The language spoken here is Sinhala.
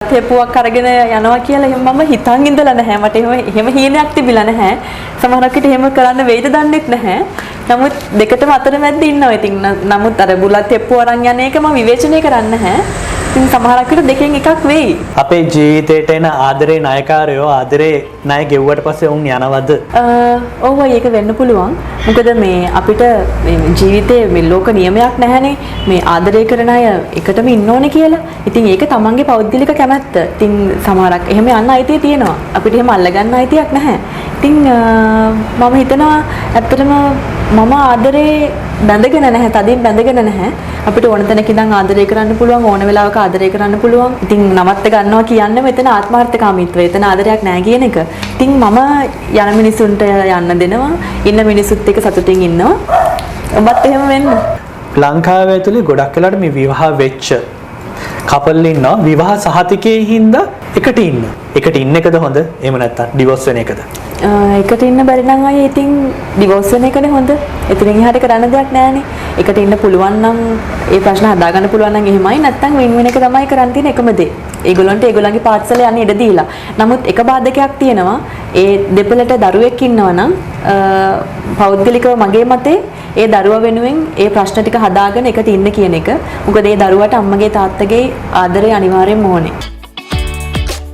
බුලත් හේපුවක් අරගෙන යනවා කියලා එහෙම මම හිතන් ඉඳලා නැහැ. මට එහෙම හීනයක් තිබිලා නැහැ. සමහරක් විට එහෙම කරන්න වෙයිද දන්නෙත් නැහැ. නමුත් දෙකටම අතරමැද්ද ඉන්නවා. ඉතින් නමුත් අර බුලත් හේපුව අරන් යන එක මම විවේචනය කරන්නේ නැහැ. ඉතින් සමහරක් විට දෙකෙන් එකක් වෙයි. අපේ ජීවිතේට එන ආදරේ ණයකාරයෝ ආදරේ ණය ගෙව්වට පස්සේ උන් යනවද? ඔව් ඒක වෙන්න පුළුවන්. මොකද මේ අපිට මේ ජීවිතේ මේ ලෝක නියමයක් නැහැනේ. මේ ආදරය කරන අය එකටම ඉන්න ඕනේ කියලා. ඉතින් ඒක තමන්ගේ පෞද්ගලික කැමැත්ත. ඉතින් සමහරක් එහෙම යන්න අයිතිය තියෙනවා. අපිට එහෙම අල්ලගන්න අයිතියක් නැහැ. ඉතින් මම හිතනවා ඇත්තටම මම ආදරේ බැඳගෙන නැහැ. තදින් බැඳගෙන නැහැ. අපිට ඕන තැනක ඉඳන් ආදරය කරන්න පුළුවන්, ඕන වෙලාවක ආදරය කරන්න පුළුවන්. ඉතින් නවත්ත ගන්නවා කියන්නේ මෙතන ආත්මార్థකාමීත්වය. එතන ආදරයක් නැහැ කියන එක. ඉතින් මම යන මිනිසුන්ට යන්න දෙනවා. ඉන්න මිනිසුත් එක්ක සතුටින් ඉන්නවා. ඔබත් එහෙම වෙන්න. ලංකාවේ ඇතුලේ ගොඩක් වෙලාවට මේ විවාහ වෙච්ච කපල් ඉන්නවා. විවාහ සහතිකයේ හින්දා එකට ඉන්න. එකට ඉන්න එකද හොඳ? එහෙම නැත්නම් ඩිවෝස් වෙන එකද? එකට ඉන්න බැරි නම් අය ඉතින් ඩිවෝස් වෙන එකනේ හොඳ. එතනින් එහාට කරන්න දෙයක් නැහැනේ. එකට ඉන්න පුළුවන් නම් ඒ ප්‍රශ්න හදාගන්න පුළුවන් නම් එහෙමයි. නැත්නම් වින් වෙන එක තමයි කරන් තියෙන එකම දේ. ඒගොල්ලන්ට ඒගොල්ලන්ගේ පාර්සල යන්න ඉඩ දීලා. නමුත් එක බාධකයක් තියෙනවා. ඒ දෙපළට දරුවෙක් ඉන්නවා නම් පෞද්ගලිකව මගේ මතේ ඒ දරුවා වෙනුවෙන් ඒ ප්‍රශ්න ටික හදාගෙන එකට ඉන්න කියන එක. මොකද ඒ දරුවාට අම්මගේ තාත්තගේ ආදරය අනිවාර්යෙන්ම ඕනේ.